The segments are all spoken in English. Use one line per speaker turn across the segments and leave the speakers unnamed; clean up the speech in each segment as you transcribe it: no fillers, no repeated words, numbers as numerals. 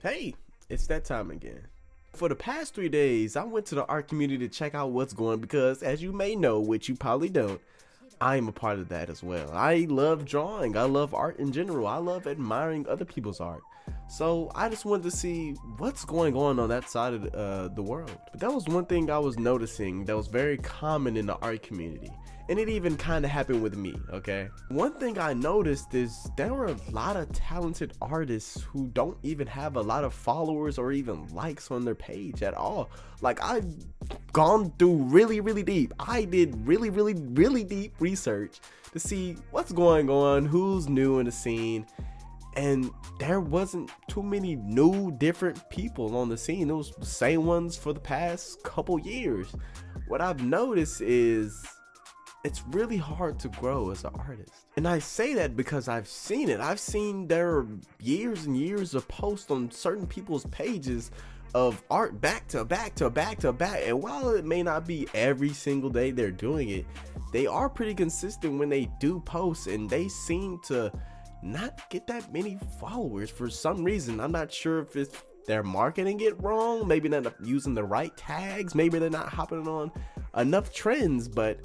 Hey, it's that time again. For the past 3 days, I went to the art community to check out what's going because, as you may know, which you probably don't, I am a part of that as well. I love drawing. I love art in general. I love admiring other people's art. So I just wanted to see what's going on that side of the world. But that was one thing I was noticing that was very common in the art community. And it even kind of happened with me, okay? One thing I noticed is there were a lot of talented artists who don't even have a lot of followers or even likes on their page at all. Like, I've gone through really deep. I did really deep research to see what's going on, who's new in the scene, and there wasn't too many new different people on the scene. It was the same ones for the past couple years. What I've noticed is it's really hard to grow as an artist. And I say that because I've seen it. I've seen there are years and years of posts on certain people's pages of art back to back. And while it may not be every single day they're doing it, they are pretty consistent when they do post, and they seem to not get that many followers for some reason. I'm not sure if it's they're marketing it wrong, maybe they're not using the right tags, maybe they're not hopping on enough trends, but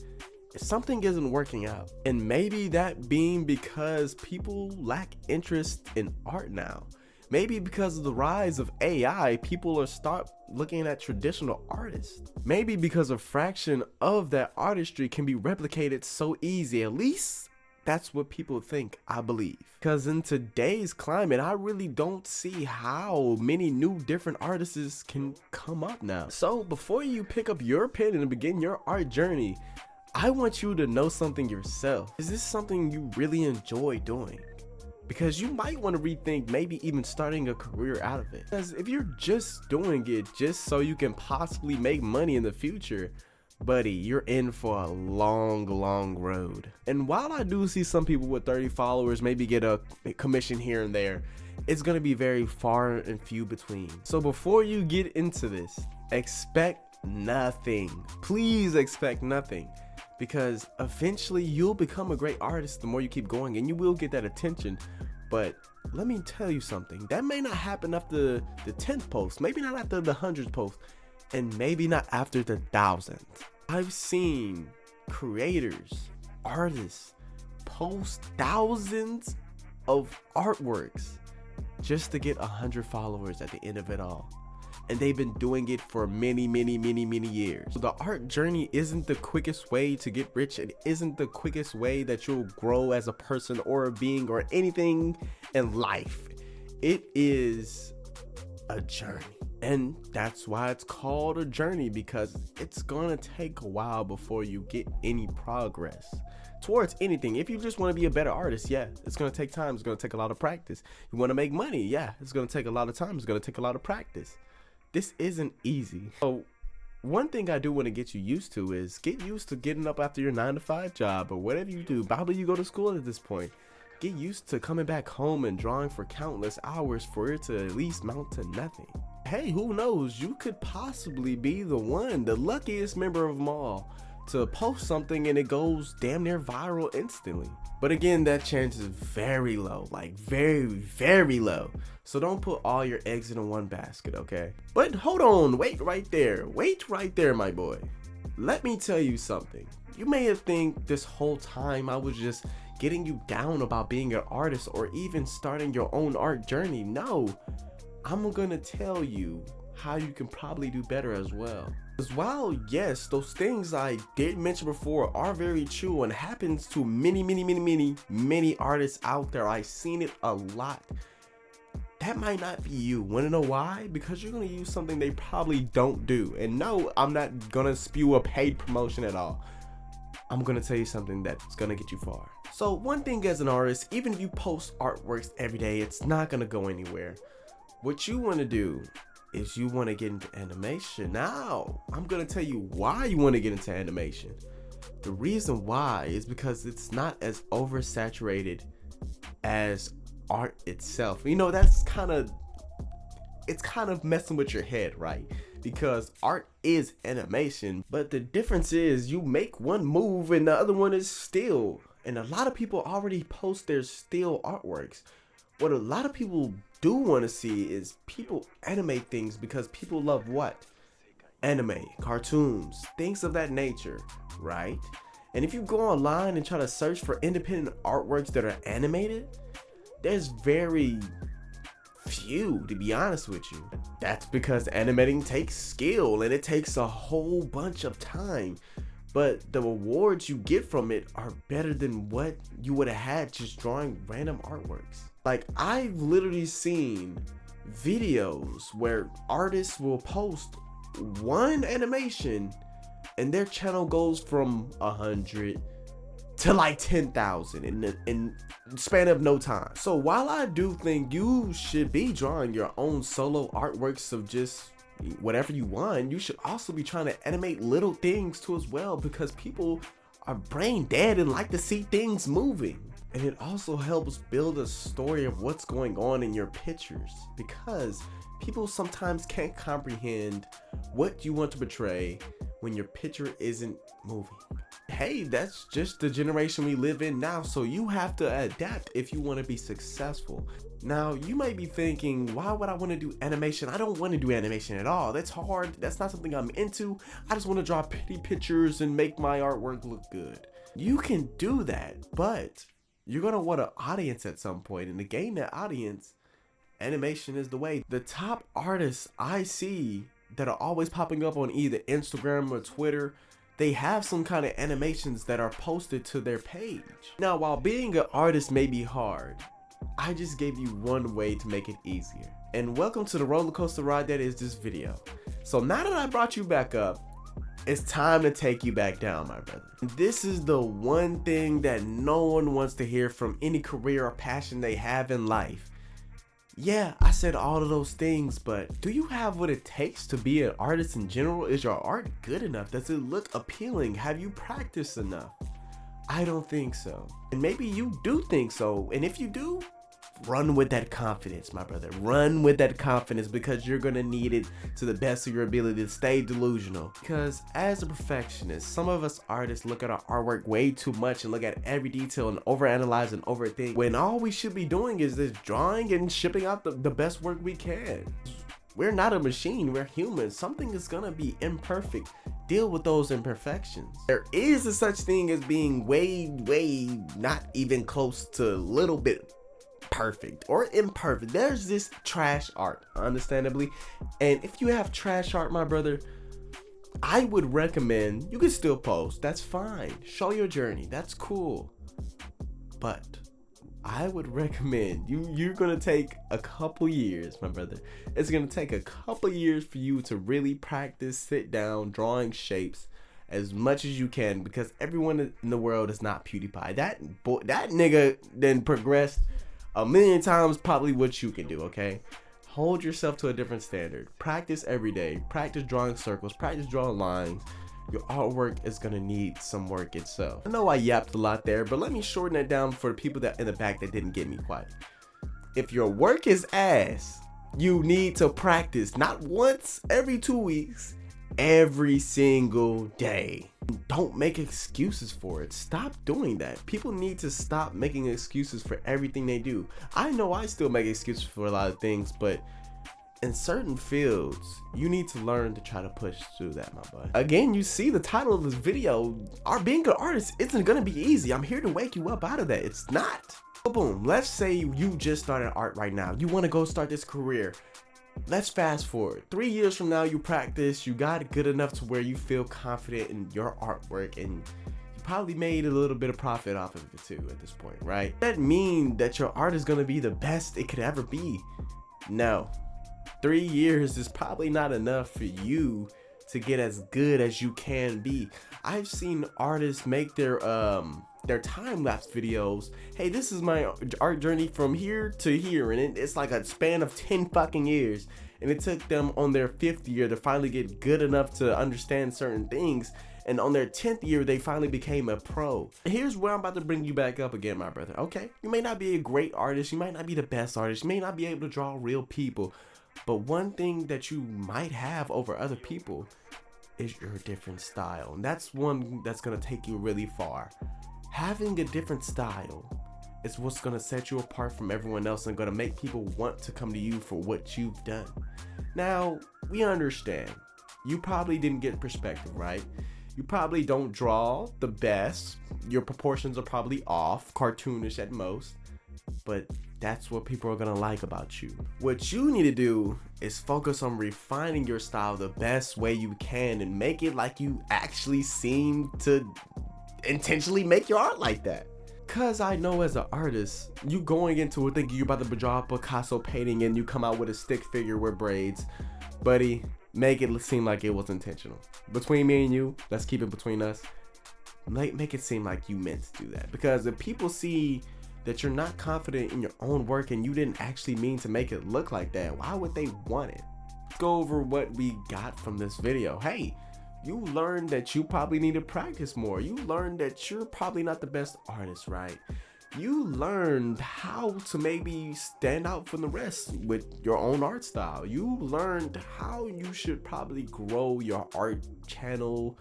something isn't working out. And maybe that being because people lack interest in art now. Maybe because of the rise of AI, people are start looking at traditional artists. Maybe because a fraction of that artistry can be replicated so easy. At least that's what people think, I believe. Because in today's climate, I really don't see how many new different artists can come up now. So before you pick up your pen and begin your art journey, I want you to know something yourself. Is this something you really enjoy doing? Because you might want to rethink maybe even starting a career out of it. Because if you're just doing it just so you can possibly make money in the future, buddy, you're in for a long road. And while I do see some people with 30 followers maybe get a commission here and there, it's going to be very far and few between. So before you get into this, expect nothing. Please expect nothing. Because eventually you'll become a great artist the more you keep going, and you will get that attention. But let me tell you something, that may not happen after the 10th post, maybe not after the 100th post, and maybe not after the 1000th. I've seen creators, artists post thousands of artworks just to get 100 followers at the end of it all. And they've been doing it for many years. So the art journey isn't the quickest way to get rich. It isn't the quickest way that you'll grow as a person or a being or anything in life. It is a journey. And that's why it's called a journey, because it's gonna take a while before you get any progress towards anything. If you just want to be a better artist, yeah, it's gonna take time. It's gonna take a lot of practice. You want to make money, yeah, it's gonna take a lot of time. It's gonna take a lot of practice. This isn't easy. So one thing I do want to get you used to is get used to getting up after your 9-to-5 job or whatever you do. Probably you go to school at this point. Get used to coming back home and drawing for countless hours for it to at least mount to nothing. Hey, who knows? You could possibly be the luckiest member of them all to post something and it goes damn near viral instantly. But again, that chance is very low, like very low. So don't put all your eggs in one basket, okay? But hold on, wait right there, my boy. Let me tell you something. You may have think this whole time I was just getting you down about being an artist or even starting your own art journey. No, I'm gonna tell you how you can probably do better as well. As while, yes, those things I did mention before are very true and happens to many artists out there. I've seen it a lot. That might not be you. Wanna know why? Because you're gonna use something they probably don't do. And no, I'm not gonna spew a paid promotion at all. I'm gonna tell you something that's gonna get you far. So one thing as an artist, even if you post artworks every day, it's not gonna go anywhere. What you wanna do is you want to get into animation. Now, I'm going to tell you why you want to get into animation. The reason why is because it's not as oversaturated as art itself. You know, it's kind of messing with your head, right? Because art is animation, but the difference is you make one move and the other one is still. And a lot of people already post their still artworks. What a lot of people do want to see is people animate things because people love what? Anime, cartoons, things of that nature, right? And if you go online and try to search for independent artworks that are animated, there's very few, to be honest with you. That's because animating takes skill and it takes a whole bunch of time. But the rewards you get from it are better than what you would have had just drawing random artworks. Like, I've literally seen videos where artists will post one animation and their channel goes from 100 to like 10,000 in the span of no time. So while I do think you should be drawing your own solo artworks of just whatever you want, you should also be trying to animate little things too as well, because people are brain dead and like to see things moving. And it also helps build a story of what's going on in your pictures, because people sometimes can't comprehend what you want to portray when your picture isn't moving. Hey, that's just the generation we live in now, so you have to adapt if you want to be successful. Now, you might be thinking, why would I want to do animation? I don't want to do animation at all. That's hard. That's not something I'm into. I just want to draw pretty pictures and make my artwork look good. You can do that, but you're going to want an audience at some point, and to gain that audience, animation is the way. The top artists I see that are always popping up on either Instagram or Twitter, they have some kind of animations that are posted to their page. Now, while being an artist may be hard, I just gave you one way to make it easier. And welcome to the roller coaster ride that is this video. So now that I brought you back up, it's time to take you back down, my brother. This is the one thing that no one wants to hear from any career or passion they have in life. Yeah, I said all of those things, but do you have what it takes to be an artist in general? Is your art good enough? Does it look appealing? Have you practiced enough? I don't think so. And maybe you do think so. And if you do, run with that confidence, my brother. Run with that confidence, because you're gonna need it to the best of your ability to stay delusional. Because as a perfectionist, some of us artists look at our artwork way too much and look at every detail and overanalyze and overthink, when all we should be doing is just drawing and shipping out the best work we can. We're not a machine, we're humans. Something is gonna be imperfect. Deal with those imperfections. There is a such thing as being way not even close to a little bit perfect or imperfect. There's this trash art, understandably. And if you have trash art, my brother, I would recommend, you can still post, that's fine. Show your journey, that's cool. But I would recommend you're gonna take a couple years, my brother. It's gonna take a couple years for you to really practice, sit down, drawing shapes as much as you can, because everyone in the world is not PewDiePie. That nigga then progressed a million times probably what you can do, okay? Hold yourself to a different standard. Practice every day. Practice drawing circles. Practice drawing lines. Your artwork is gonna need some work itself. I know I yapped a lot there, but let me shorten it down for the people that in the back that didn't get me quite. If your work is ass, you need to practice not once every 2 weeks, every single day. Don't make excuses for it. Stop doing that. People need to stop making excuses for everything they do. I know I still make excuses for a lot of things, but in certain fields, you need to learn to try to push through that, my bud. Again, you see the title of this video, being an artist isn't gonna be easy. I'm here to wake you up out of that. It's not. Boom, let's say you just started art right now. You wanna go start this career. Let's fast forward 3 years from now. You practice, you got it good enough to where you feel confident in your artwork, and you probably made a little bit of profit off of it too at this point, right? That mean that your art is gonna be the best it could ever be? No. 3 years is probably not enough for you to get as good as you can be. I've seen artists make their time-lapse videos. Hey, this is my art journey from here to here, and it's like a span of 10 fucking years, and it took them on their 5th year to finally get good enough to understand certain things, and on their 10th year they finally became a pro. Here's where I'm about to bring you back up again, my brother. Okay, you may not be a great artist, you might not be the best artist, you may not be able to draw real people, but one thing that you might have over other people is your different style, and that's one that's gonna take you really far. Having a different style is what's gonna set you apart from everyone else and gonna make people want to come to you for what you've done. Now, we understand. You probably didn't get perspective, right? You probably don't draw the best. Your proportions are probably off, cartoonish at most. But that's what people are gonna like about you. What you need to do is focus on refining your style the best way you can and make it like you actually seem to intentionally make your art like that. Cause I know as an artist, you going into it thinking you about to draw a Picasso painting and you come out with a stick figure with braids. Buddy, make it seem like it was intentional. Between me and you, let's keep it between us. Make it seem like you meant to do that. Because if people see that you're not confident in your own work and you didn't actually mean to make it look like that, why would they want it? Let's go over what we got from this video. Hey, you learned that you probably need to practice more. You learned that you're probably not the best artist, right? You learned how to maybe stand out from the rest with your own art style. You learned how you should probably grow your art channel,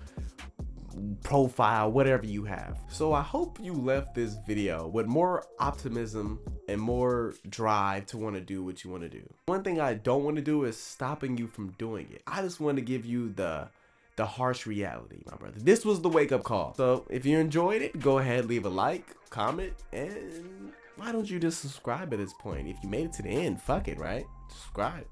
profile, whatever you have. So I hope you left this video with more optimism and more drive to want to do what you want to do. One thing I don't want to do is stopping you from doing it. I just want to give you the harsh reality, my brother. This was the wake-up call. So if you enjoyed it, go ahead, leave a like, comment, and why don't you just subscribe at this point? If you made it to the end, fuck it, right? Subscribe.